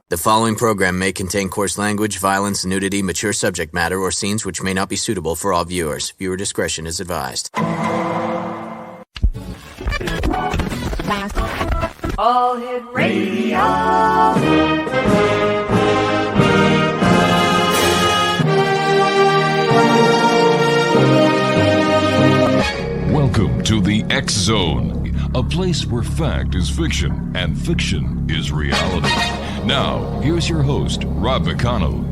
The following program may contain coarse language, violence, nudity, mature subject matter, or scenes which may not be suitable for all viewers. Viewer discretion is advised. All Hit Radio. Welcome to the X Zone, a place where fact is fiction and fiction is reality. Now, here's your host, Rob McConnell.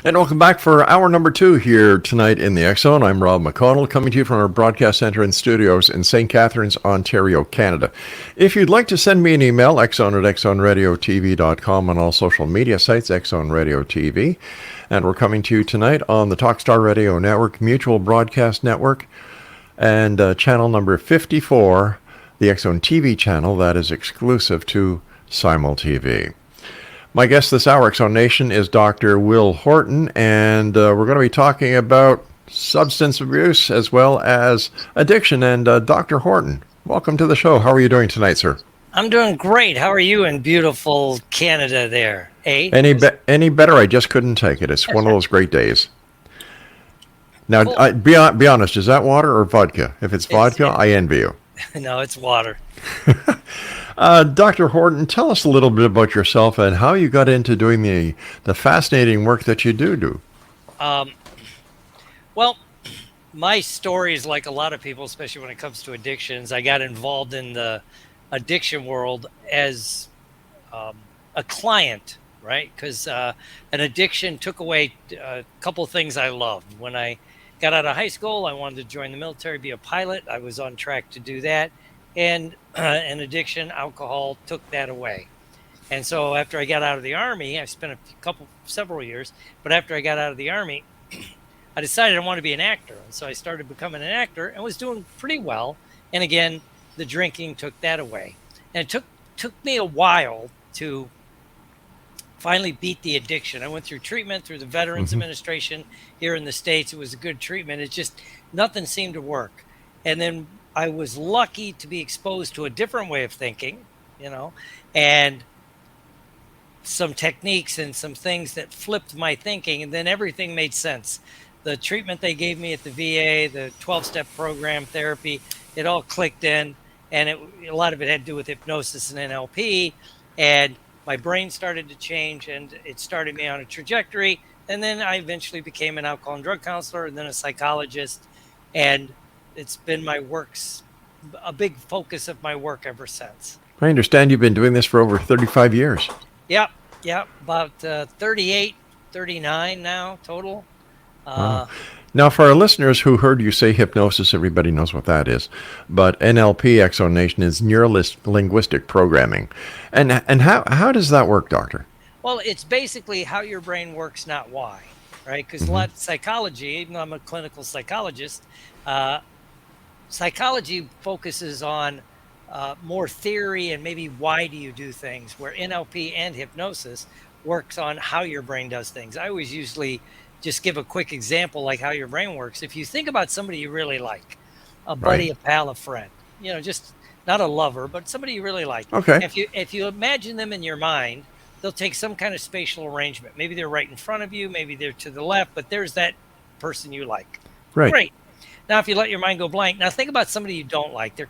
And welcome back for hour number 2 here tonight in the X Zone. I'm Rob McConnell, coming to you from our broadcast center and studios in St. Catharines, Ontario, Canada. If you'd like to send me an email, xzone@xzoneradiotv.com, on all social media sites, Xzone Radio TV. And we're coming to you tonight on the Talkstar Radio Network, Mutual Broadcast Network, and channel number 54, the X Zone TV channel that is exclusive to Simul TV. My guest this hour, X Zone Nation, is Dr. Will Horton, and we're going to be talking about substance abuse as well as addiction. And Dr. Horton, welcome to the show. How are you doing tonight, sir? I'm doing great. How are you in beautiful Canada there, eh? Any better? I just couldn't take it. It's one of those great days. Now, Cool. be honest, is that water or vodka? If it's vodka, I envy you. No, it's water. Dr. Horton, tell us a little bit about yourself and how you got into doing the fascinating work that you do. Well, my story is like a lot of people, especially when it comes to addictions. I got involved in the addiction world as a client, right? Because an addiction took away a couple of things I loved. When I got out of high school, I wanted to join the military, be a pilot. I was on track to do that. And an addiction, alcohol, took that away. And so after I got out of the Army, I spent several years, but after I got out of the Army, I decided I wanted to be an actor. And so I started becoming an actor and was doing pretty well. And again, the drinking took that away. And it took me a while to finally beat the addiction. I went through treatment through the Veterans Administration here in the States. It was a good treatment. It just, nothing seemed to work. And then I was lucky to be exposed to a different way of thinking, and some techniques and some things that flipped my thinking, and then everything made sense. The treatment they gave me at the VA, the 12-step program therapy, it all clicked in, and a lot of it had to do with hypnosis and NLP, and my brain started to change, and it started me on a trajectory. And then I eventually became an alcohol and drug counselor, and then a psychologist, and it's been a big focus of my work ever since. I understand you've been doing this for over 35 years. Yep, about 38, 39 now total. Wow. Now, for our listeners who heard you say hypnosis, everybody knows what that is. But NLP, X Zone Nation, is neuro-linguistic programming. And how does that work, doctor? Well, it's basically how your brain works, not why, right? Because a lot of psychology, even though I'm a clinical psychologist, psychology focuses on more theory and maybe why do you do things, where NLP and hypnosis works on how your brain does things. I always usually just give a quick example like how your brain works. If you think about somebody you really like, a buddy, a pal, a friend, just not a lover, but somebody you really like. Okay. If you imagine them in your mind, they'll take some kind of spatial arrangement. Maybe they're right in front of you, maybe they're to the left, but there's that person you like. Right. Great. Now, if you let your mind go blank, now think about somebody you don't like. They're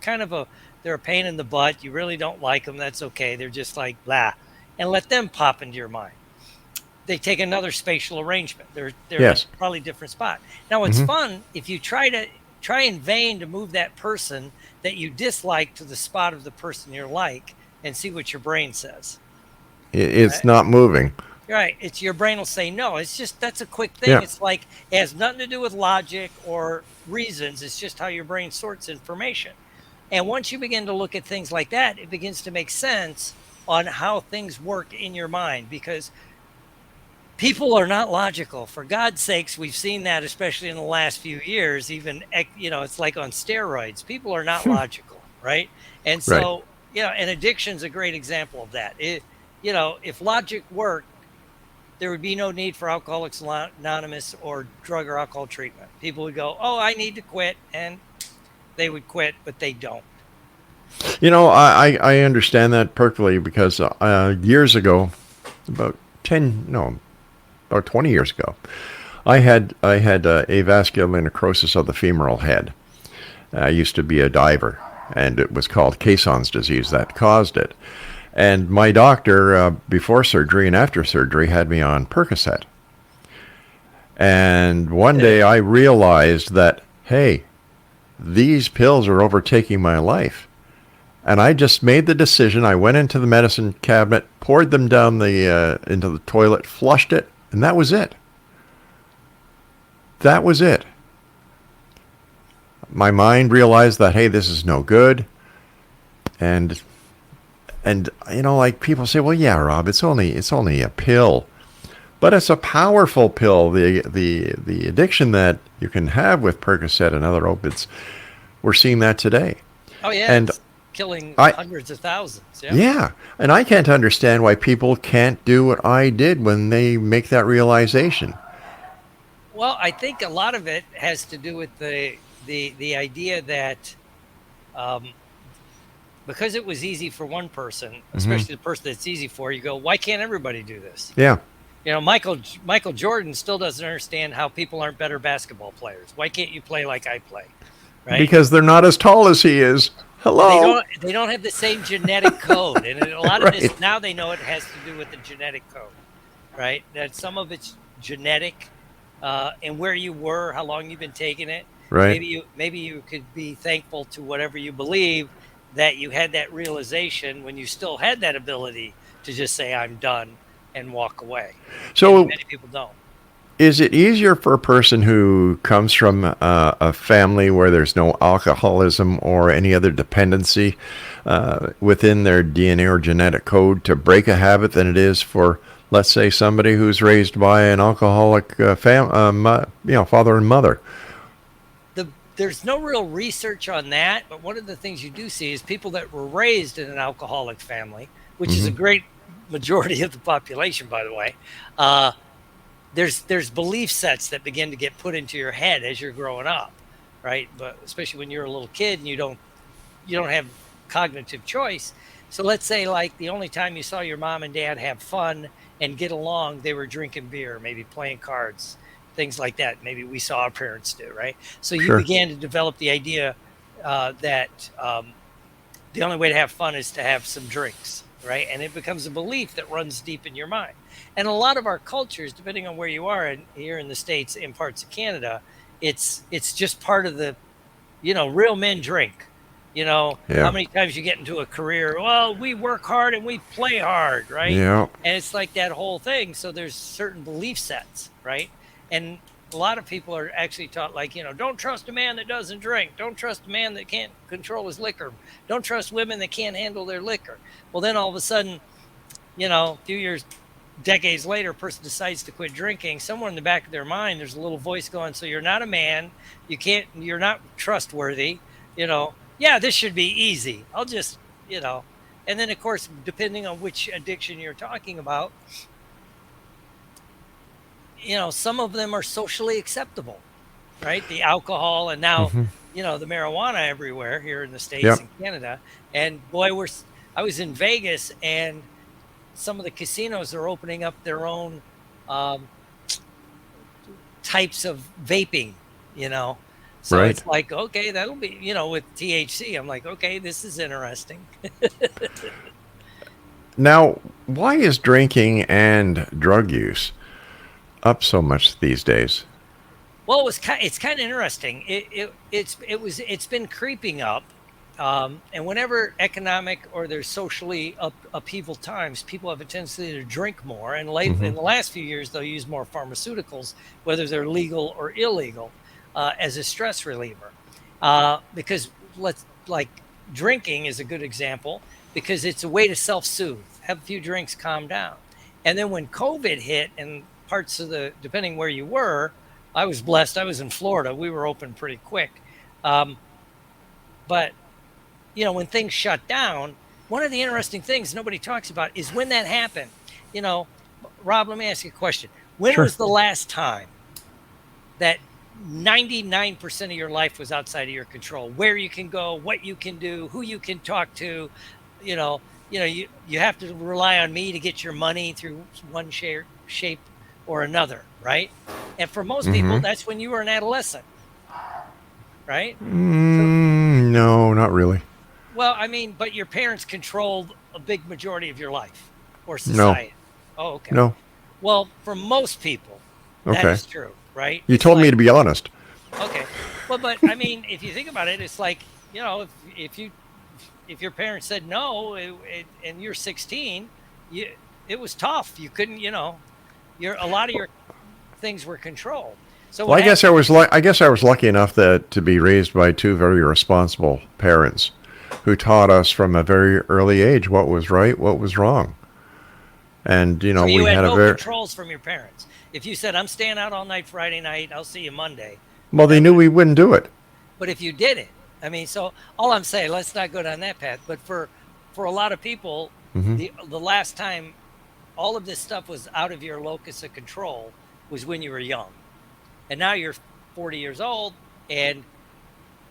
they're a pain in the butt. You really don't like them. That's okay. They're just like blah, and let them pop into your mind. They take another spatial arrangement. They're Yes. in a probably different spot. Now, it's fun if you try in vain to move that person that you dislike to the spot of the person you like and see what your brain says. It's not moving. Right. It's your brain will say no. It's just, that's a quick thing. Yeah. It's like, it has nothing to do with logic or reasons. It's just how your brain sorts information. And once you begin to look at things like that, it begins to make sense on how things work in your mind, because people are not logical. For God's sakes, we've seen that, especially in the last few years, even, it's like on steroids. People are not logical, right? And so, and addiction's a great example of that. If logic worked, there would be no need for Alcoholics Anonymous or drug or alcohol treatment. People would go, oh, I need to quit, and they would quit, but they don't. I understand that perfectly because years ago, about 20 years ago, I had avascular necrosis of the femoral head. I used to be a diver, and it was called Caisson's disease that caused it. And my doctor, before surgery and after surgery, had me on Percocet. And one day I realized that, hey, these pills are overtaking my life. And I just made the decision. I went into the medicine cabinet, poured them down into the toilet, flushed it, and that was it. That was it. My mind realized that, hey, this is no good. And like people say, well, yeah, Rob, it's only a pill. But it's a powerful pill. The addiction that you can have with Percocet and other opiates, we're seeing that today. Oh, yeah. And it's killing hundreds of thousands. Yeah. Yeah. And I can't understand why people can't do what I did when they make that realization. Well, I think a lot of it has to do with the idea that because it was easy for one person, especially the person that's easy for, you go, why can't everybody do this? Yeah. Michael Jordan still doesn't understand how people aren't better basketball players. Why can't you play like I play? Right? Because they're not as tall as he is. Hello. They don't have the same genetic code. And a lot of this, now they know it has to do with the genetic code, right? That some of it's genetic and where you were, how long you've been taking it. Right. Maybe you could be thankful to whatever you believe that you had that realization when you still had that ability to just say, I'm done, and walk away. So many people don't. Is it easier for a person who comes from a family where there's no alcoholism or any other dependency within their DNA or genetic code to break a habit than it is for, let's say, somebody who's raised by an alcoholic father and mother? There's no real research on that, but one of the things you do see is people that were raised in an alcoholic family, which is a great majority of the population, by the way. There's belief sets that begin to get put into your head as you're growing up, right? But especially when you're a little kid and you don't have cognitive choice. So let's say like the only time you saw your mom and dad have fun and get along, they were drinking beer, maybe playing cards, things like that. Maybe we saw our parents do, right? So you began to develop the idea that the only way to have fun is to have some drinks, right? And it becomes a belief that runs deep in your mind. And a lot of our cultures, depending on where you are, and here in the States, in parts of Canada, it's just part of the, real men drink. How many times you get into a career? Well, we work hard and we play hard, right? Yeah. And it's like that whole thing. So there's certain belief sets, right? And a lot of people are actually taught, like, don't trust a man that doesn't drink. Don't trust a man that can't control his liquor. Don't trust women that can't handle their liquor. Well, then all of a sudden, a few years, decades later, a person decides to quit drinking. Somewhere in the back of their mind, there's a little voice going, so you're not a man. You're not trustworthy. Yeah, this should be easy. I'll just, and then, of course, depending on which addiction you're talking about, some of them are socially acceptable, right? The alcohol and now, the marijuana everywhere here in the States and Canada. And boy, I was in Vegas and some of the casinos are opening up their own types of vaping, So it's like, okay, that'll be, with THC. I'm like, okay, this is interesting. Now, why is drinking and drug use up so much these days? Well, it's kind of interesting. It's been creeping up, and whenever economic or there's socially upheaval times, people have a tendency to drink more. And in the last few years, they'll use more pharmaceuticals, whether they're legal or illegal, as a stress reliever. Because drinking is a good example because it's a way to self-soothe. Have a few drinks, calm down. And then when COVID hit and parts of depending where you were, I was blessed. I was in Florida. We were open pretty quick. But, when things shut down, one of the interesting things nobody talks about is when that happened. Rob, let me ask you a question. When was the last time that 99% of your life was outside of your control. Where you can go, what you can do, who you can talk to, you have to rely on me to get your money through one shape or another, right? And for most people, that's when you were an adolescent, right? No, not really. Well, I mean, but your parents controlled a big majority of your life or No. society. Oh, okay. No. Well, for most people, that Okay. is true, right? You It's told me like- to be honest. Okay. Well, but I mean, if you think about it, it's like, if your parents said no, and you're 16, it was tough. You couldn't, a lot of your things were controlled. So Well, I guess I was lucky enough to be raised by two very responsible parents who taught us from a very early age what was right, what was wrong. And So we you had had no a very controls from your parents. If you said, I'm staying out all night Friday night, I'll see you Monday. well, they knew we wouldn't do it. But if you did it, I mean, so all I'm saying, let's not go down that path. But for a lot of people, the last time all of this stuff was out of your locus of control was when you were young. And now you're 40 years old and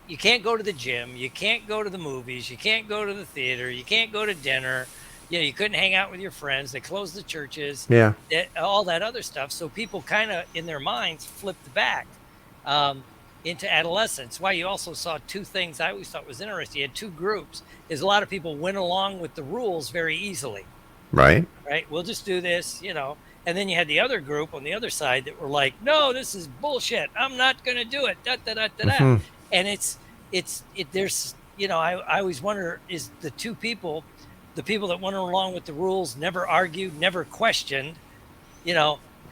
you can't go to the gym. You can't go to the movies. You can't go to the theater. You can't go to dinner. You couldn't hang out with your friends. They closed the churches. Yeah. All that other stuff. So people kind of in their minds flipped back into adolescence. Why you also saw two things I always thought was interesting. You had two groups. Is a lot of people went along with the rules very easily. Right. Right. We'll just do this, And then you had the other group on the other side that were like, no, this is bullshit. I'm not going to do it. Da, da, da, da, da. And there's, I always wonder, is the two people, the people that went along with the rules, never argued, never questioned,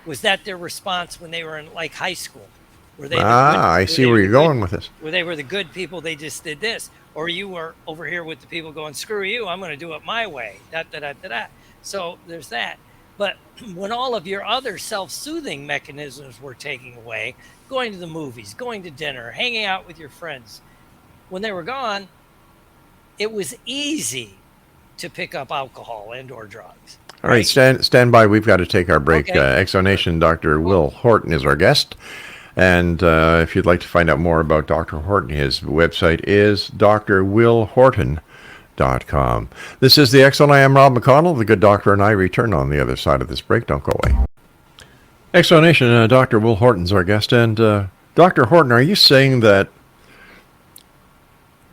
was that their response when they were in like high school? Were they I see where you're going with this. Where they were the good people, they just did this. Or you were over here with the people going, screw you, I'm going to do it my way. Da, da, da, da, da. So there's that. But when all of your other self-soothing mechanisms were taken away, going to the movies, going to dinner, hanging out with your friends, when they were gone, it was easy to pick up alcohol and or drugs. All right, stand by. We've got to take our break. Okay. Exonation Dr. Will Horton is our guest. And if you'd like to find out more about Dr. Horton, his website is drwillhorton.com. This is the X-Zone. I am Rob McConnell. The good doctor and I return on the other side of this break. Don't go away. Exonation, Dr. Will Horton's our guest. And Dr. Horton, are you saying that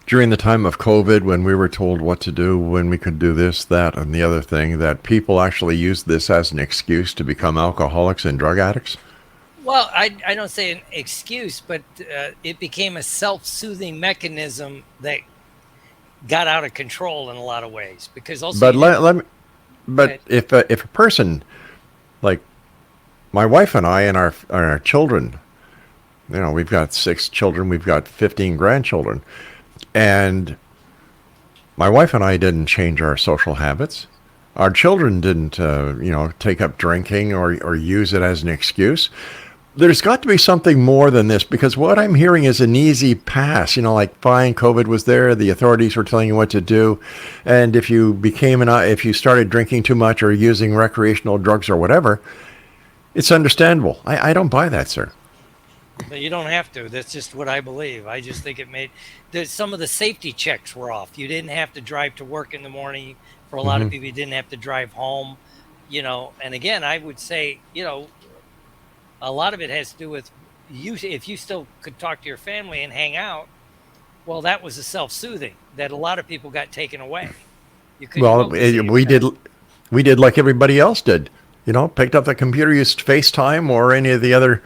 during the time of COVID, when we were told what to do, when we could do this, that, and the other thing, that people actually used this as an excuse to become alcoholics and drug addicts? Well, I don't say an excuse, but it became a self-soothing mechanism that got out of control in a lot of ways. Because also, if a person, like my wife and I and our children, we've got 6 children, we've got 15 grandchildren, and my wife and I didn't change our social habits. Our children didn't, take up drinking or use it as an excuse. There's got to be something more than this, because what I'm hearing is an easy pass. Like fine, COVID was there, the authorities were telling you what to do, and if you started drinking too much or using recreational drugs or whatever, it's understandable. I don't buy that, sir. But you don't have to. That's just what I believe. I just think some of the safety checks were off. You didn't have to drive to work in the morning. For a lot of people, you didn't have to drive home. And again, I would say, a lot of it has to do with you. If you still could talk to your family and hang out, well, that was a self-soothing that a lot of people got taken away. We did like everybody else did. Picked up the computer, used FaceTime or any of the other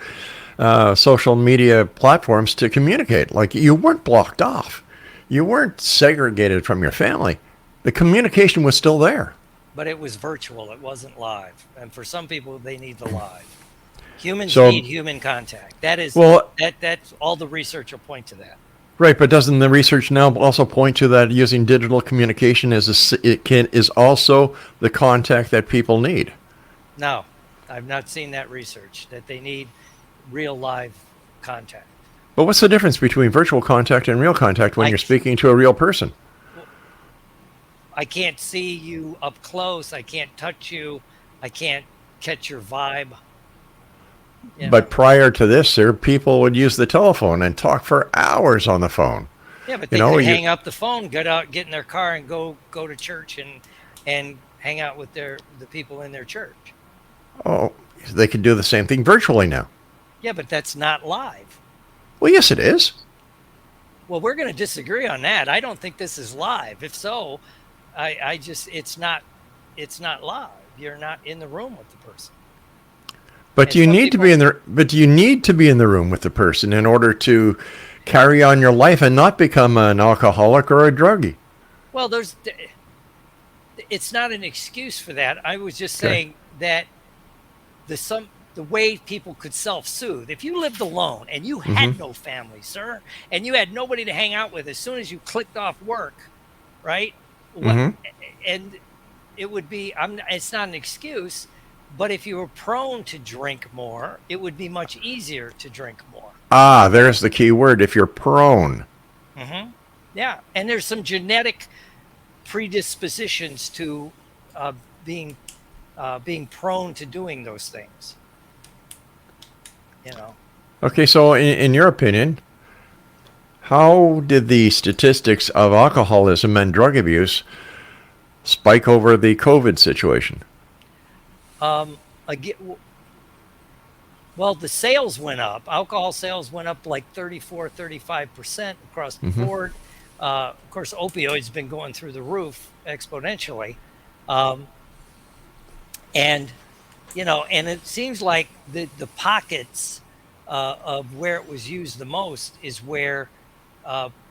social media platforms to communicate. Like, you weren't blocked off. You weren't segregated from your family. The communication was still there. But it was virtual. It wasn't live. And for some people, they need the live. Humans need human contact. That's all the research will point to that. Right, but doesn't the research now also point to that using digital communication is also the contact that people need? No, I've not seen that research, that they need real live contact. But what's the difference between virtual contact and real contact when you're speaking to a real person? I can't see you up close. I can't touch you. I can't catch your vibe. You But know? prior to this, sir, people would use the telephone and talk for hours on the phone. Yeah, but You they know, could you, hang up the phone, get in their car, and go to church and hang out with the people in their church. oh, they could do the same thing virtually now. Yeah, but that's not live. Well, yes, it is. Well, we're going to disagree on that. I don't think this is live. If so, I just it's not live. You're not in the room with the person. But And you some need to people- be in the. But you need to be in the room with the person in order to carry on your life and not become an alcoholic or a druggie. Well, it's not an excuse for that. I was just Okay. saying that the way people could self-soothe. If you lived alone and you had no family, sir, and you had nobody to hang out with as soon as you clicked off work, right? And it would be it's not an excuse, but if you were prone to drink more, it would be much easier to drink more. Ah, there's the key word. If you're prone. Yeah, and there's some genetic predispositions to being prone to doing those things. You know. Okay, so in your opinion, how did the statistics of alcoholism and drug abuse spike over the COVID situation? Again, well, the sales went up. Alcohol sales went up like 35% across the board. Of course, opioids been going through the roof exponentially. And, you know, and it seems like the pockets of where it was used the most is where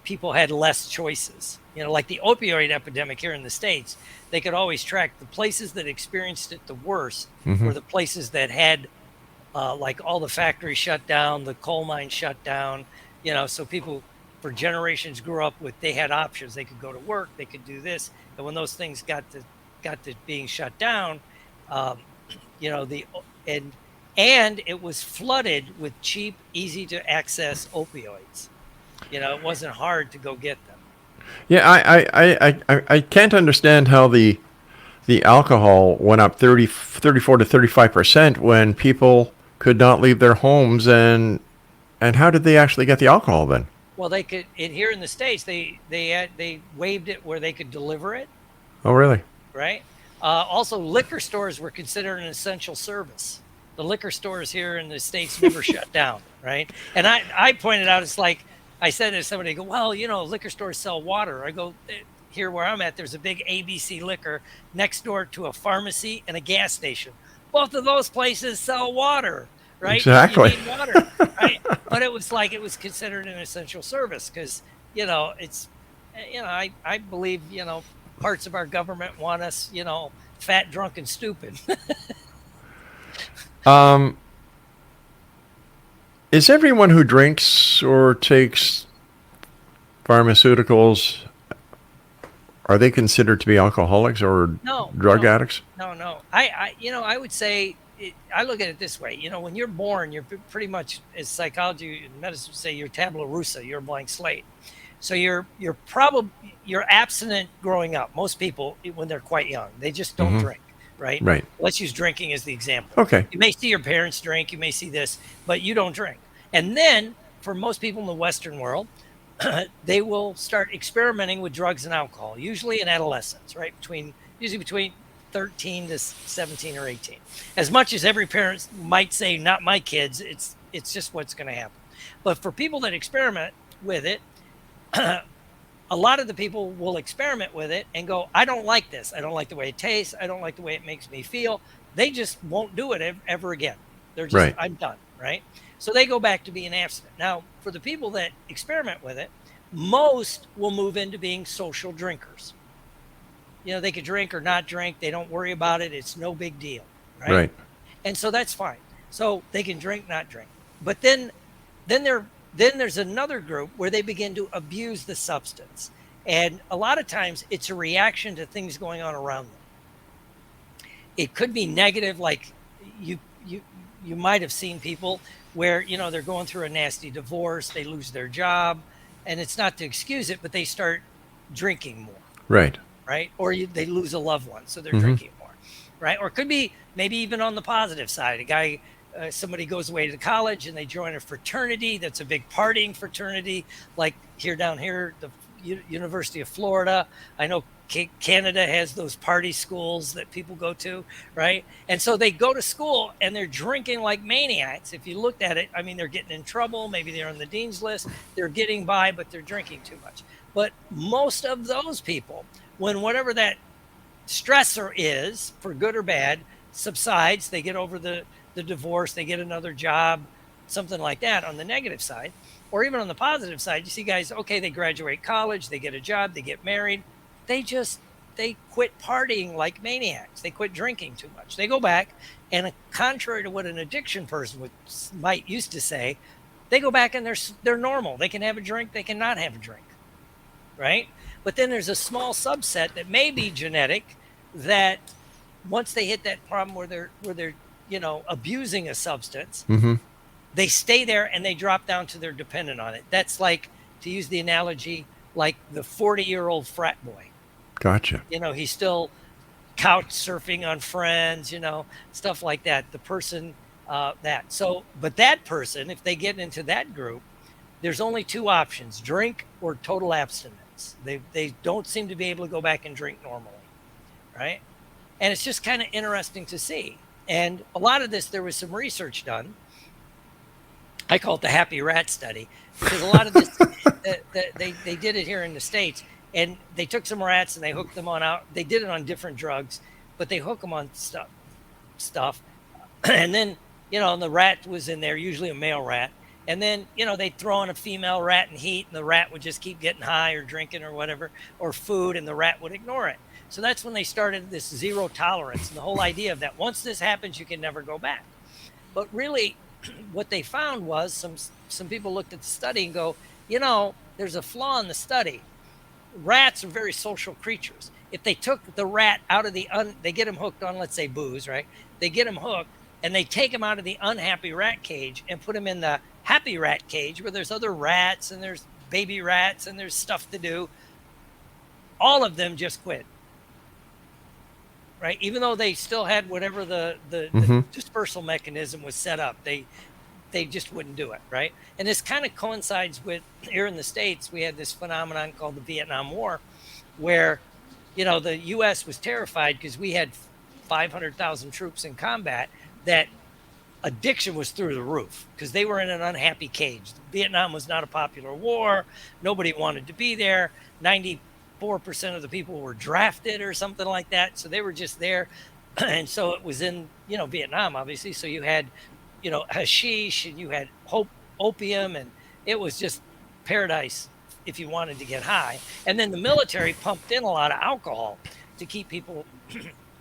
people had less choices. You know, like the opioid epidemic here in the States, they could always track the places that experienced it the worst were the places that had like all the factories shut down, the coal mines shut down, you know, so people for generations grew up with, they had options. They could go to work, they could do this. And when those things got to being shut down, you know, and it was flooded with cheap, easy to access opioids. You know, it wasn't hard to go get them. Yeah, I can't understand how the alcohol went up 34 to 35% when people could not leave their homes, and how did they actually get the alcohol then? Well, they could here in the States. They waived it where they could deliver it. Oh, really? Right. Also, liquor stores were considered an essential service. The liquor stores here in the States never shut down. Right. And I pointed out, it's like I said to somebody, go, well, you know, liquor stores sell water. I go, here where I'm at, there's a big ABC liquor next door to a pharmacy and a gas station. Both of those places sell water, right? Exactly. You need water, right? But it was considered an essential service because, you know, it's, you know, I believe, you know, parts of our government want us, you know, fat, drunk, and stupid. Is everyone who drinks or takes pharmaceuticals, are they considered to be alcoholics or drug addicts? No. I would say, I look at it this way. You know, when you're born, you're pretty much, as psychology and medicine say, you're tabula rasa, you're a blank slate. So you're abstinent growing up. Most people, when they're quite young, they just don't drink, right? Right. Let's use drinking as the example. Okay. You may see your parents drink, you may see this, but you don't drink. And then for most people in the Western world, they will start experimenting with drugs and alcohol, usually in adolescence, right? Usually between 13 to 17 or 18. As much as every parent might say, not my kids, it's just what's going to happen. But for people that experiment with it, a lot of the people will experiment with it and go, I don't like this. I don't like the way it tastes. I don't like the way it makes me feel. They just won't do it ever again. They're just, right. I'm done, right? So they go back to being abstinent. Now, for the people that experiment with it, most will move into being social drinkers. You know, they could drink or not drink. They don't worry about it. It's no big deal, right? Right. And so that's fine. So they can drink, not drink. But then there's another group where they begin to abuse the substance. And a lot of times it's a reaction to things going on around them. It could be negative, like you might have seen people where, you know, they're going through a nasty divorce, they lose their job, and it's not to excuse it, but they start drinking more. Right. Right? Or they lose a loved one, so they're drinking more. Right? Or it could be maybe even on the positive side, a guy somebody goes away to college and they join a fraternity that's a big partying fraternity, like down here, the University of Florida. I know Canada has those party schools that people go to, right? And so they go to school and they're drinking like maniacs. If you looked at it, I mean, they're getting in trouble. Maybe they're on the dean's list. They're getting by, but they're drinking too much. But most of those people, when whatever that stressor is, for good or bad, subsides, they get over the divorce, they get another job, something like that on the negative side. Or even on the positive side, you see guys, okay, they graduate college, they get a job, they get married. They quit partying like maniacs. They quit drinking too much. They go back, and contrary to what an addiction person might used to say, they go back and they're normal. They can have a drink, they cannot have a drink, right? But then there's a small subset that may be genetic, that once they hit that problem where they're abusing a substance, they stay there and they drop down to they're dependent on it. That's like, to use the analogy, like the 40-year-old frat boy. Gotcha. He's still couch surfing on Friends, stuff like that. The person but that person, if they get into that group, there's only two options: drink or total abstinence. They don't seem to be able to go back and drink normally, right? And it's just kind of interesting to see. And a lot of this, there was some research done. I call it the happy rat study, because a lot of this, they did it here in the States, and they took some rats and they hooked them on out. They did it on different drugs, but they hook them on stuff. And then, and the rat was in there, usually a male rat. And then, they'd throw in a female rat in heat, and the rat would just keep getting high or drinking or whatever, or food, and the rat would ignore it. So that's when they started this zero tolerance, and the whole idea of that once this happens, you can never go back. But really, what they found was some people looked at the study and go, there's a flaw in the study. Rats are very social creatures. If they took the rat out of they get him hooked on, let's say, booze, right? They get him hooked, and they take him out of the unhappy rat cage and put him in the happy rat cage where there's other rats and there's baby rats and there's stuff to do. All of them just quit. Right, even though they still had whatever the dispersal mechanism was set up, they just wouldn't do it, right? And this kind of coincides with, here in the States, we had this phenomenon called the Vietnam War, where the U.S. was terrified because we had 500,000 troops in combat, that addiction was through the roof because they were in an unhappy cage. Vietnam was not a popular war. Nobody wanted to be there. 94% of the people were drafted or something like that. So they were just there. And so it was in, Vietnam, obviously. So you had, hashish, and you had opium, and it was just paradise if you wanted to get high. And then the military pumped in a lot of alcohol to keep people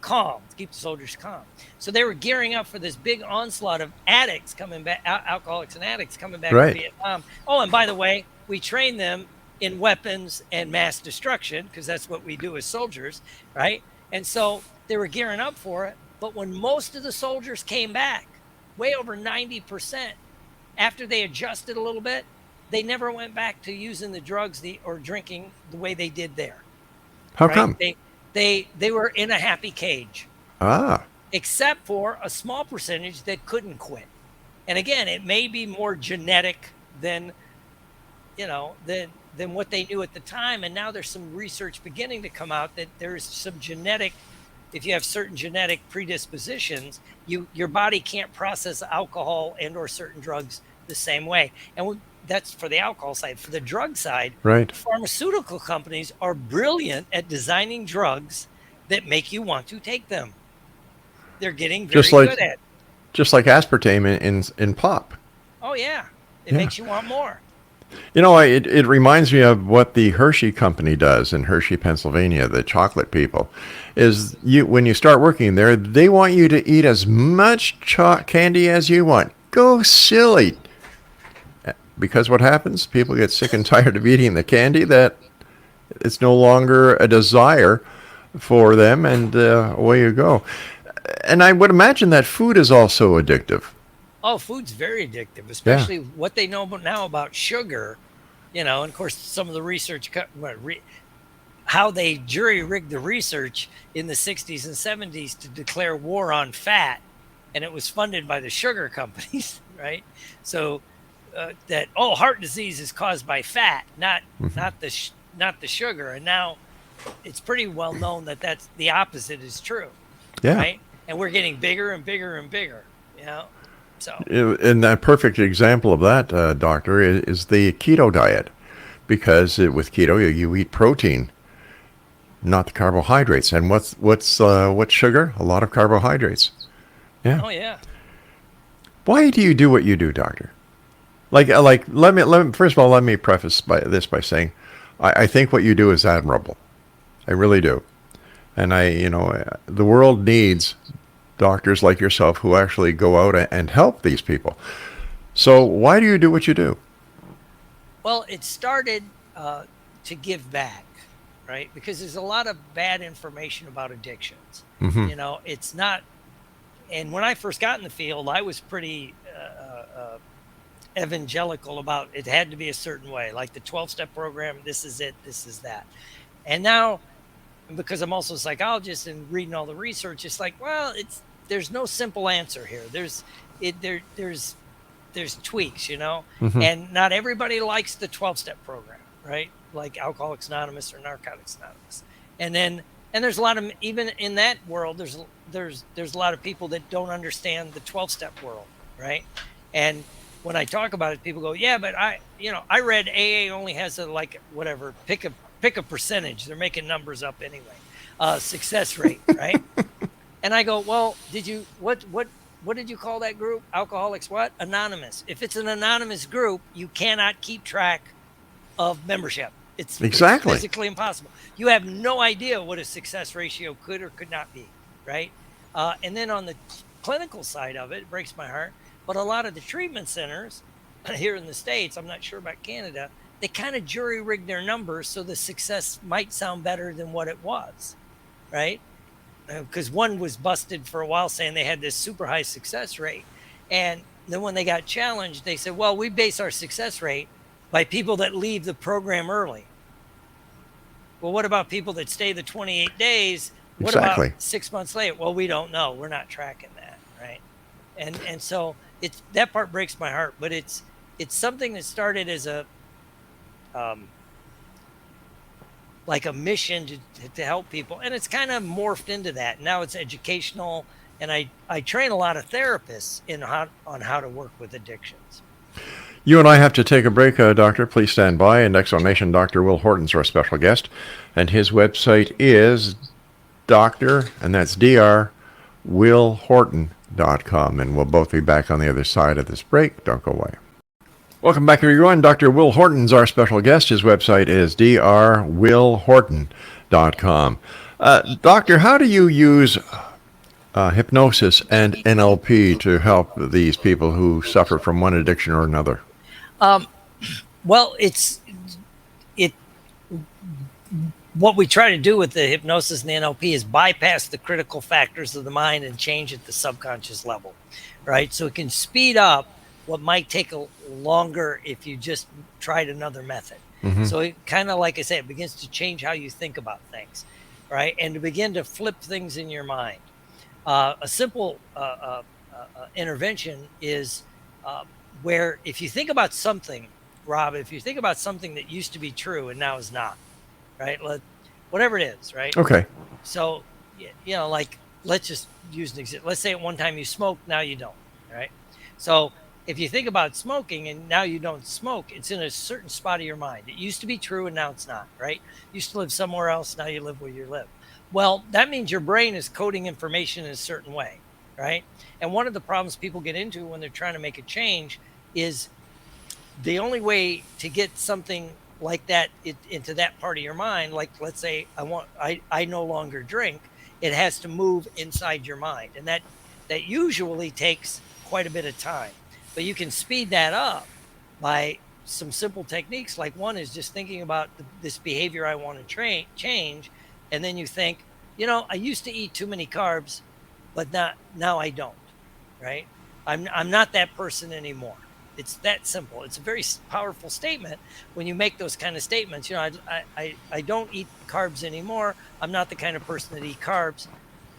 calm, to keep the soldiers calm. So they were gearing up for this big onslaught of addicts coming back, alcoholics and addicts coming back to Vietnam. Oh, and by the way, we trained them in weapons and mass destruction, because that's what we do as soldiers, right? And so they were gearing up for it. But when most of the soldiers came back, way over 90%, after they adjusted a little bit, they never went back to using the drugs or drinking the way they did there. How come? They were in a happy cage. Except for a small percentage that couldn't quit. And again, it may be more genetic than what they knew at the time. And now there's some research beginning to come out that there's some genetic, if you have certain genetic predispositions, your body can't process alcohol and or certain drugs the same way. And that's for the alcohol side. For the drug side, right, pharmaceutical companies are brilliant at designing drugs that make you want to take them. They're getting very good at it. Just like aspartame in pop. Oh, yeah. It makes you want more. It reminds me of what the Hershey company does in Hershey, Pennsylvania, the chocolate people, is when you start working there, they want you to eat as much candy as you want. Go silly. Because what happens? People get sick and tired of eating the candy, that it's no longer a desire for them, and away you go. And I would imagine that food is also addictive. Oh, food's very addictive, especially what they know now about sugar, and of course some of the research, how they jury-rigged the research in the 60s and 70s to declare war on fat and it was funded by the sugar companies, right? So that heart disease is caused by fat, not the sugar. And now it's pretty well known that that's the opposite is true, Yeah. right? And we're getting bigger and bigger and bigger, you know. So And a perfect example of that, doctor, is the keto diet, because with keto you eat protein, not the carbohydrates. And what's sugar? A lot of carbohydrates. Yeah. oh yeah. Why do you do what you do, doctor? Let me first of all, let me preface this by saying, I think what you do is admirable. I really do. And the world needs doctors like yourself who actually go out and help these people. So why do you do what you do? Well, it started to give back, right? Because there's a lot of bad information about addictions. Mm-hmm. You know, it's not. And when I first got in the field, I was pretty evangelical about it had to be a certain way, like the 12-step program. This is it. This is that. And now, because I'm also a psychologist and reading all the research, it's like, well, there's no simple answer here. There's tweaks, you know, Mm-hmm. and not everybody likes the 12-step program, right? Like Alcoholics Anonymous or Narcotics Anonymous. And there's a lot of, even in that world, there's a lot of people that don't understand the 12-step world, right? And when I talk about it, people go, yeah, but I read AA only has a, like, whatever, pick a percentage. They're making numbers up anyway. Success rate, right? And I go, well, what did you call that group? Alcoholics what? Anonymous. If it's an anonymous group, you cannot keep track of membership. It's physically impossible. You have no idea what a success ratio could or could not be, right? And then on the clinical side of it, it breaks my heart, but a lot of the treatment centers here in the States, I'm not sure about Canada, they kind of jury rig their numbers so the success might sound better than what it was, right? Because one was busted for a while saying they had this super high success rate. And then when they got challenged, they said, well, we base our success rate by people that leave the program early. Well, what about people that stay the 28 days? What Exactly. about 6 months later? Well, we don't know. We're not tracking that, right? And so it's, that part breaks my heart, but it's something that started as a like a mission to help people, and it's kind of morphed into that. Now it's educational, and I train a lot of therapists on how to work with addictions. You and I have to take a break, doctor. Please stand by. And Nation Dr. Will Horton's our special guest, and his website is Dr. and that's Dr. willhorton.com, and we'll both be back on the other side of this break. Don't go away. Welcome back, everyone. Dr. Will Horton's our special guest. His website is drwillhorton.com. Doctor, how do you use hypnosis and NLP to help these people who suffer from one addiction or another? Well, what we try to do with the hypnosis and the NLP is bypass the critical factors of the mind and change at the subconscious level, right? So it can speed up what might take a longer if you just tried another method. Mm-hmm. So it kind of, like I said, it begins to change how you think about things, right? And to begin to flip things in your mind. A simple intervention is where if you think about something, Rob, if you think about something that used to be true and now is not, right? Whatever it is, right? Okay. So, like, let's just use an example. Let's say at one time you smoked, now you don't, right? So if you think about smoking and now you don't smoke, it's in a certain spot of your mind. It used to be true and now it's not, right? You used to live somewhere else, now you live where you live. Well, that means your brain is coding information in a certain way, right? And one of the problems people get into when they're trying to make a change is the only way to get something like that into that part of your mind, like let's say I no longer drink, it has to move inside your mind. And that usually takes quite a bit of time. But you can speed that up by some simple techniques. Like one is just thinking about this behavior I want to change. And then you think, I used to eat too many carbs, but now I don't, right? I'm not that person anymore. It's that simple. It's a very powerful statement when you make those kind of statements. I don't eat carbs anymore. I'm not the kind of person that eats carbs.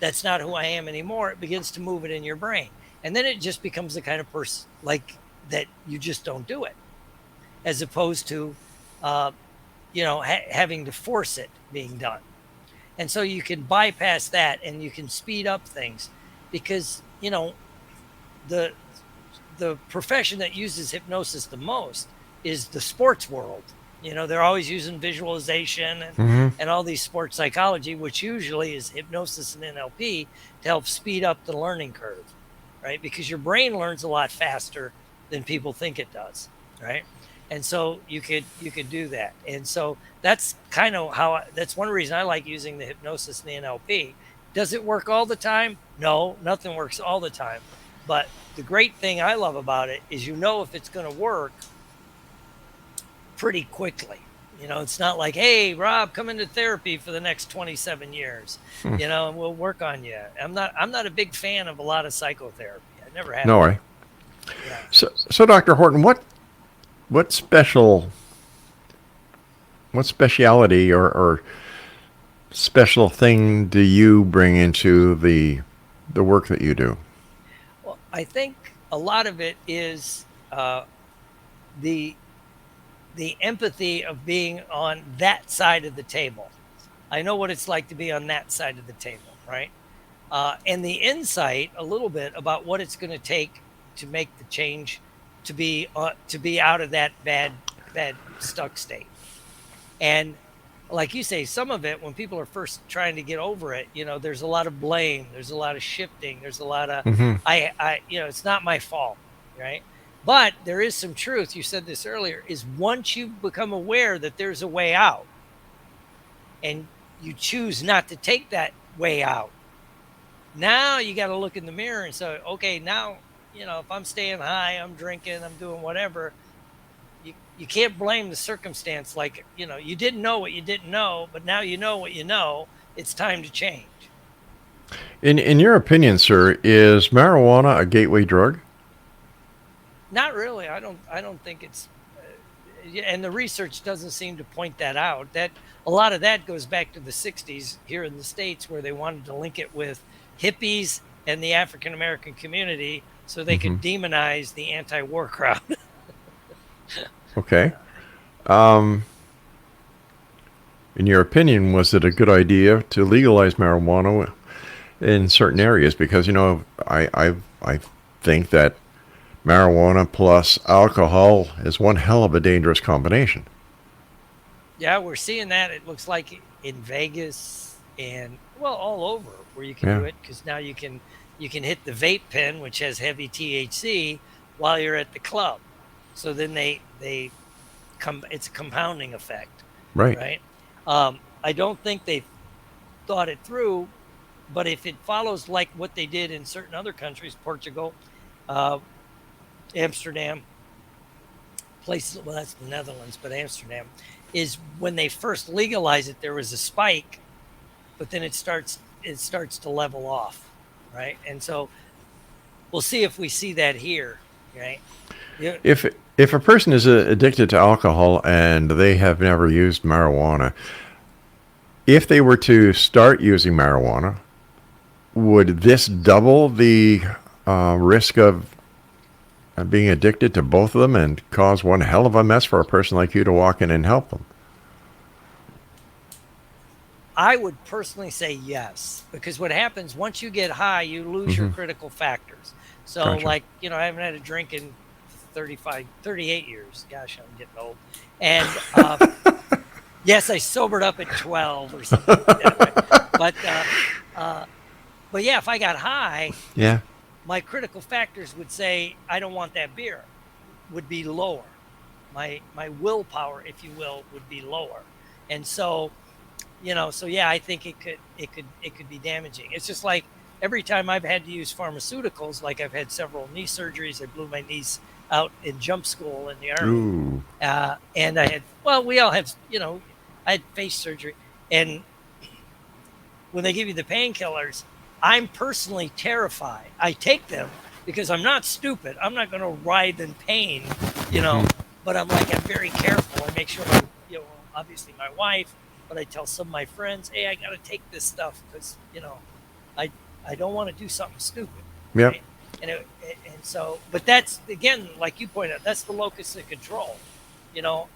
That's not who I am anymore. It begins to move it in your brain. And then it just becomes the kind of person like that you just don't do it, as opposed to, having to force it being done. And so you can bypass that and you can speed up things because, the profession that uses hypnosis the most is the sports world. They're always using visualization and all these sports psychology, which usually is hypnosis and NLP to help speed up the learning curve, right? Because your brain learns a lot faster than people think it does, right? And so you could do that. And so that's kind of that's one reason I like using the hypnosis and the NLP. Does it work all the time? No, nothing works all the time. But the great thing I love about it is if it's going to work pretty quickly. It's not like, hey, Rob, come into therapy for the next 27 years, and we'll work on you. I'm not a big fan of a lot of psychotherapy. I never have. No way. Yeah. So Dr. Horton, what speciality or special thing do you bring into the work that you do? Well, I think a lot of it is the empathy of being on that side of the table. I know what it's like to be on that side of the table, right? And the insight a little bit about what it's going to take to make the change to be out of that bad stuck state. And like you say, some of it, when people are first trying to get over it, there's a lot of blame, there's a lot of shifting, there's a lot of it's not my fault, right? But there is some truth. You said this earlier, is once you become aware that there's a way out and you choose not to take that way out, now you got to look in the mirror and say, okay, now, if I'm staying high, I'm drinking, I'm doing whatever, you can't blame the circumstance. Like, you didn't know what you didn't know, but now you know what you know. It's time to change. In your opinion, sir, is marijuana a gateway drug? Not really. I don't think it's, and the research doesn't seem to point that out. That a lot of that goes back to the 60s here in the States, where they wanted to link it with hippies and the African American community so they could demonize the anti-war crowd. Okay. In your opinion, was it a good idea to legalize marijuana in certain areas? Because, I think that marijuana plus alcohol is one hell of a dangerous combination. Yeah, we're seeing that. It looks like in Vegas and, all over where you can do it, because now you can hit the vape pen, which has heavy THC, while you're at the club. So then it's a compounding effect. Right. I don't think they thought it through, but if it follows like what they did in certain other countries, Portugal, Amsterdam, places, that's the Netherlands, but Amsterdam, is when they first legalized it, there was a spike, but then it starts to level off, right? And so we'll see if we see that here, right? Yeah. If a person is addicted to alcohol and they have never used marijuana, if they were to start using marijuana, would this double the risk of being addicted to both of them and cause one hell of a mess for a person like you to walk in and help them? I would personally say yes, because what happens once you get high, you lose your critical factors. So Gotcha. like, I haven't had a drink in 38 years. Gosh, I'm getting old. And yes, I sobered up at 12 or something like that. Right? But yeah, if I got high, my critical factors would say, I don't want that beer, would be lower. My willpower, if you will, would be lower. And so, I think it could be damaging. It's just like every time I've had to use pharmaceuticals, like I've had several knee surgeries. I blew my knees out in jump school in the Army. And I had, we all have, I had face surgery. And when they give you the painkillers, I'm personally terrified. I take them because I'm not stupid. I'm not going to writhe in pain, but I'm very careful. I make sure obviously my wife, but I tell some of my friends, hey, I got to take this stuff because, I don't want to do something stupid. Yep. Right? And so, but that's, again, like you pointed out, that's the locus of control.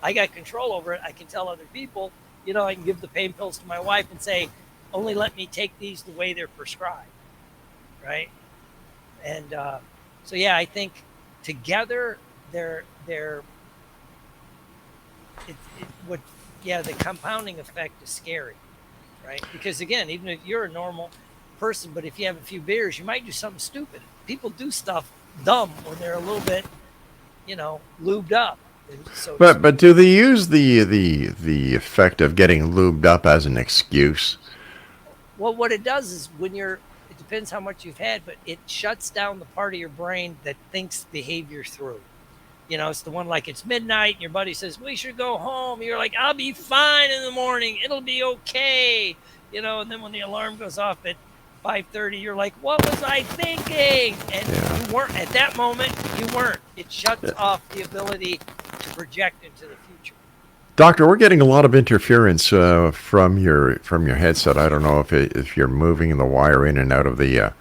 I got control over it. I can tell other people, I can give the pain pills to my wife and say, only let me take these the way they're prescribed. Right. And so, yeah, I think together the compounding effect is scary. Right. Because, again, even if you're a normal person, but if you have a few beers, you might do something stupid. People do stuff dumb when they're a little bit, lubed up. So but do they use the effect of getting lubed up as an excuse? Well, what it does is it depends how much you've had, but it shuts down the part of your brain that thinks behavior through. It's the one, like, it's midnight and your buddy says, we should go home. You're like, I'll be fine in the morning. It'll be okay. And then when the alarm goes off at 5:30, you're like, what was I thinking? And you weren't at that moment. You weren't. It shuts off the ability to project into the future. Doctor, we're getting a lot of interference from your headset. I don't know if you're moving the wire in and out of the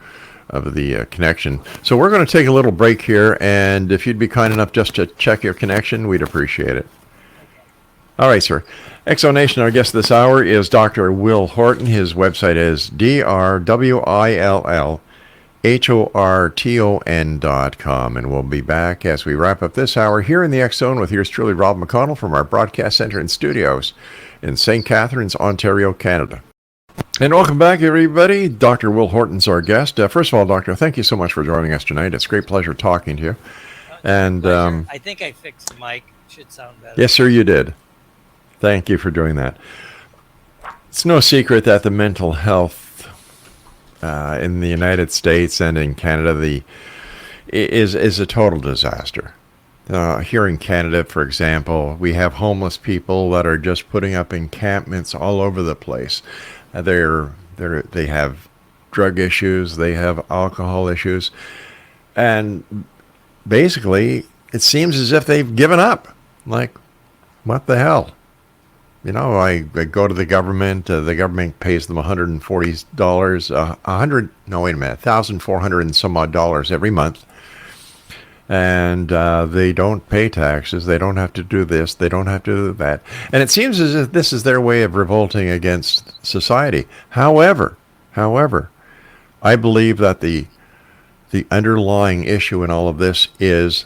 connection. So we're going to take a little break here, and if you'd be kind enough just to check your connection, we'd appreciate it. All right, sir. Exonation, our guest this hour is Dr. Will Horton. His website is drwillhorton.com, and we'll be back as we wrap up this hour here in the X Zone with yours truly, Rob McConnell, from our broadcast center and studios in St. Catharines, Ontario, Canada. And welcome back, everybody. Dr. Will Horton's our guest. First of all, Doctor, thank you so much for joining us tonight. It's a great pleasure talking to you. And I think I fixed the mic. It should sound better. Yes, sir, you did. Thank you for doing that. It's no secret that the mental health in the United States and in Canada is a total disaster. Here in Canada, for example, we have homeless people that are just putting up encampments all over the place. They have drug issues, they have alcohol issues, and basically it seems as if they've given up. Like, what the hell? I go to the government pays them $140, $1,400 and some odd dollars every month. And they don't pay taxes. They don't have to do this. They don't have to do that. And it seems as if this is their way of revolting against society. However, I believe that the underlying issue in all of this is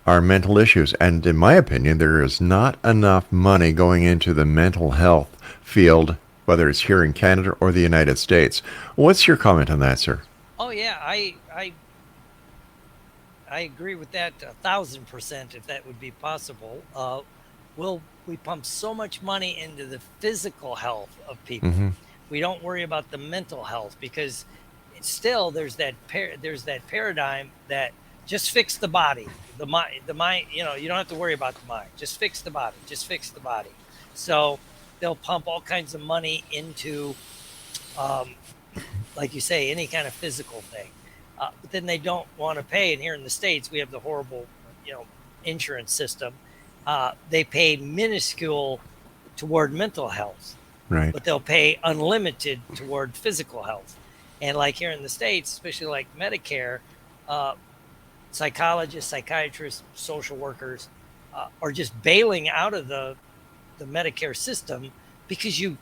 our mental issues. And in my opinion, there is not enough money going into the mental health field, whether it's here in Canada or the United States. What's your comment on that, sir? Oh, yeah, I agree with that 1,000%, if that would be possible. We pump so much money into the physical health of people. Mm-hmm. We don't worry about the mental health, because still there's that paradigm that just fix the body. The mind, you don't have to worry about the mind. Just fix the body. So they'll pump all kinds of money into, like you say, any kind of physical thing. But then they don't want to pay. And here in the States, we have the horrible, insurance system. They pay minuscule toward mental health, right? But they'll pay unlimited toward physical health. And like here in the States, especially like Medicare, psychologists, psychiatrists, social workers are just bailing out of the Medicare system, because you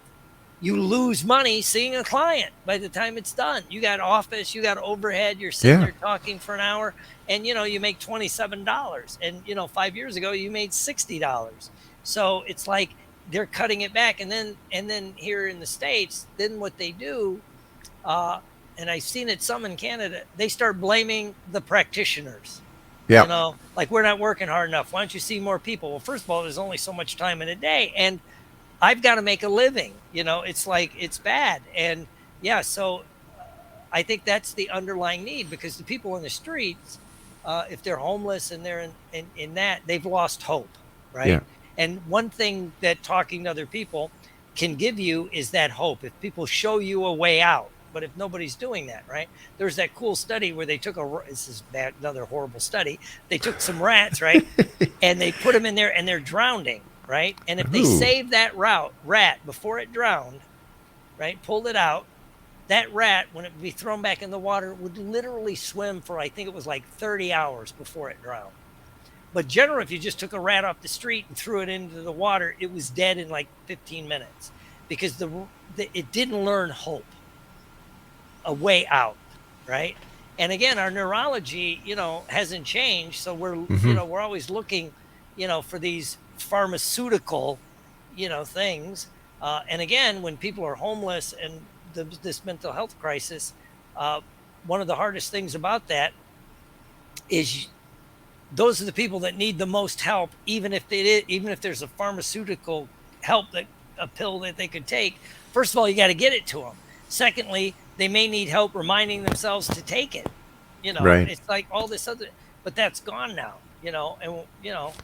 lose money seeing a client by the time it's done. You got office, you got overhead, you're sitting there talking for an hour, and you make $27. And 5 years ago you made $60. So it's like they're cutting it back. And then here in the States, then what they do, and I've seen it some in Canada, they start blaming the practitioners. Yeah. Like, we're not working hard enough. Why don't you see more people? Well, first of all, there's only so much time in a day, and I've got to make a living. It's like, it's bad. And so I think that's the underlying need, because the people in the streets, if they're homeless and they're in that, they've lost hope, right? Yeah. And one thing that talking to other people can give you is that hope. If people show you a way out. But if nobody's doing that, right? There's that cool study where they took this is bad, another horrible study. They took some rats, right? And they put them in there, and they're drowning, right? And if they saved that rat before it drowned, right, pulled it out, that rat, when it would be thrown back in the water, would literally swim for, I think it was like 30 hours before it drowned. But generally, if you just took a rat off the street and threw it into the water, it was dead in like 15 minutes because it didn't learn hope, a way out, right? And again, our neurology, hasn't changed. So we're, we're always looking, for these pharmaceutical, things. And again, when people are homeless and this mental health crisis, one of the hardest things about that is those are the people that need the most help, even if there's a pharmaceutical help, a pill that they could take. First of all, you got to get it to them. Secondly, they may need help reminding themselves to take it. Right. It's like all this other, but that's gone now. And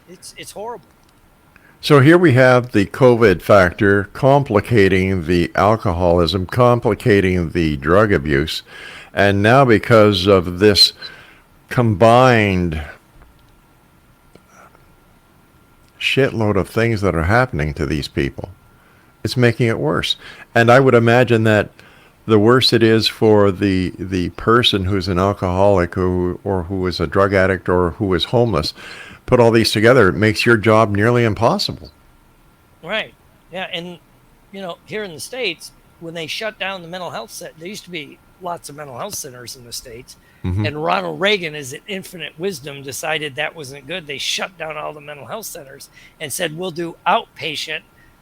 it's horrible. So here we have the COVID factor complicating the alcoholism, complicating the drug abuse, and now because of this combined shitload of things that are happening to these people, it's making it worse. And I would imagine that the worse it is for the person who's an alcoholic who is a drug addict or who is homeless, put all these together, it makes your job nearly impossible. Right. Yeah. And, here in the States, when they shut down the mental health center, there used to be lots of mental health centers in the States. Mm-hmm. And Ronald Reagan, in infinite wisdom, decided that wasn't good. They shut down all the mental health centers and said, we'll do outpatient,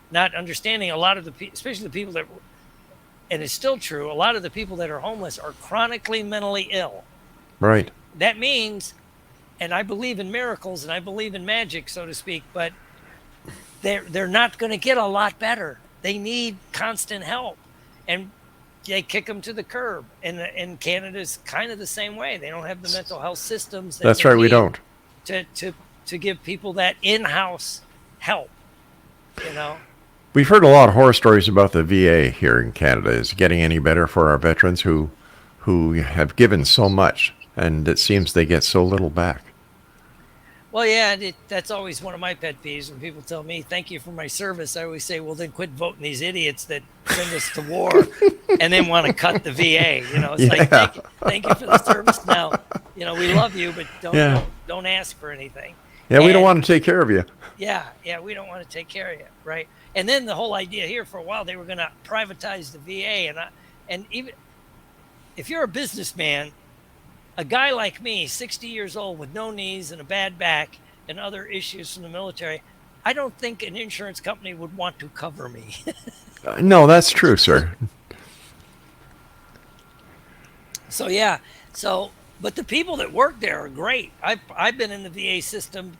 not understanding a lot of especially the people that, and it's still true, a lot of the people that are homeless are chronically mentally ill. Right. That means, and I believe in miracles and I believe in magic, so to speak, but they're not going to get a lot better. They need constant help, and they kick them to the curb. And Canada's kind of the same way. They don't have the mental health systems. That's right. We don't. To give people that in-house help. We've heard a lot of horror stories about the VA here in Canada. Is it getting any better for our veterans who have given so much, and it seems they get so little back? Well, yeah, that's always one of my pet peeves when people tell me, thank you for my service. I always say, well, then quit voting these idiots that send us to war and then want to cut the VA. It's like, thank you for the service. Now, we love you, but don't ask for anything. Yeah, we don't want to take care of you. Yeah, we don't want to take care of you, right? And then the whole idea here for a while, they were going to privatize the VA. And even if you're a businessman, a guy like me, 60 years old with no knees and a bad back and other issues from the military, I don't think an insurance company would want to cover me. No, that's true, sir. But the people that work there are great. I've been in the VA system,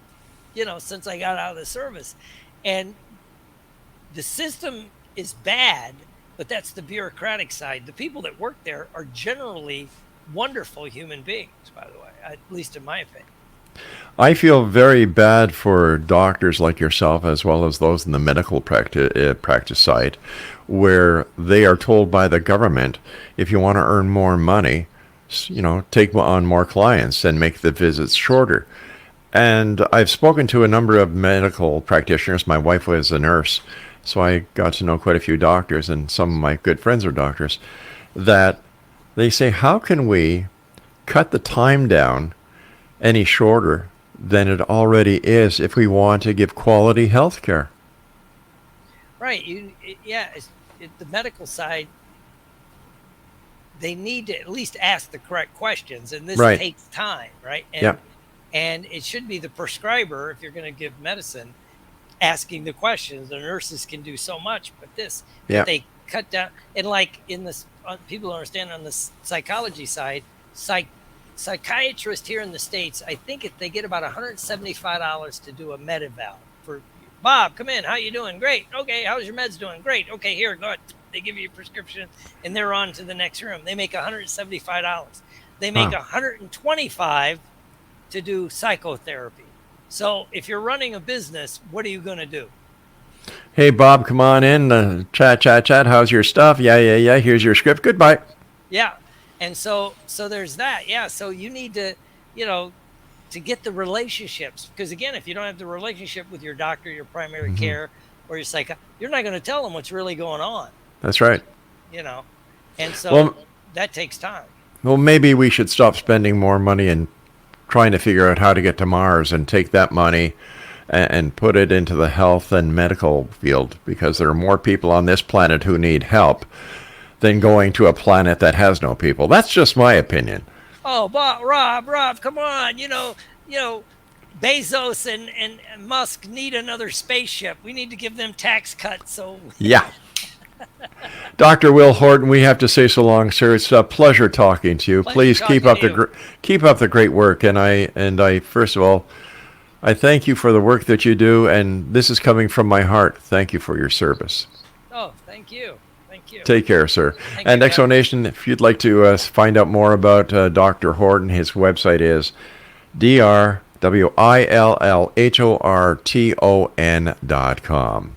since I got out of the service. And the system is bad, but that's the bureaucratic side. The people that work there are generally wonderful human beings, by the way, at least in my opinion. I feel very bad for doctors like yourself, as well as those in the medical practice side, where they are told by the government, if you want to earn more money, take on more clients and make the visits shorter. And I've spoken to a number of medical practitioners. My wife was a nurse, so I got to know quite a few doctors, and some of my good friends are doctors, that they say, how can we cut the time down any shorter than it already is if we want to give quality health care? Right. The medical side, they need to at least ask the correct questions, and this takes time, right? And it should be the prescriber, if you're going to give medicine, asking the questions. The nurses can do so much, but they cut down. And like in this, people understand on the psychology side, psychiatrists here in the States, I think they get about $175 to do a med eval. For Bob, come in. How you doing? Great. Okay. How's your meds doing? Great. Okay. Here, go ahead. They give you a prescription, and they're on to the next room. They make $175. They make $125 to do psychotherapy. So if you're running a business, what are you going to do? Hey, Bob, come on in. Chat. How's your stuff? Yeah. Here's your script. Goodbye. Yeah. And so there's that. Yeah. So you need to, to get the relationships. Because, again, if you don't have the relationship with your doctor, your primary care, or your you're not going to tell them what's really going on. That's right. And so Well- that takes time. Well, maybe we should stop spending more money and trying to figure out how to get to Mars and take that money and put it into the health and medical field, because there are more people on this planet who need help than going to a planet that has no people. That's just my opinion. Oh, but Rob, come on. Bezos and Musk need another spaceship. We need to give them tax cuts. So Yeah. Dr. Will Horton, we have to say so long, sir. It's a pleasure talking to you. Pleasure Please keep up talking to keep up the great work. And I first of all, I thank you for the work that you do, and this is coming from my heart. Thank you for your service. oh, thank you. Take care, sir. Thank And you, Exo Nation, if you'd like to find out more about Dr. Horton, his website is drwillhorton.com.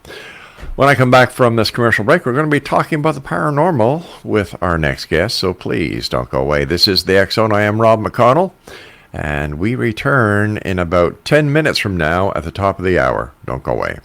When I come back from this commercial break, we're going to be talking about the paranormal with our next guest, so please don't go away. This is the X Zone. I am Rob McConnell, and we return in about 10 minutes from now at the top of the hour. Don't go away.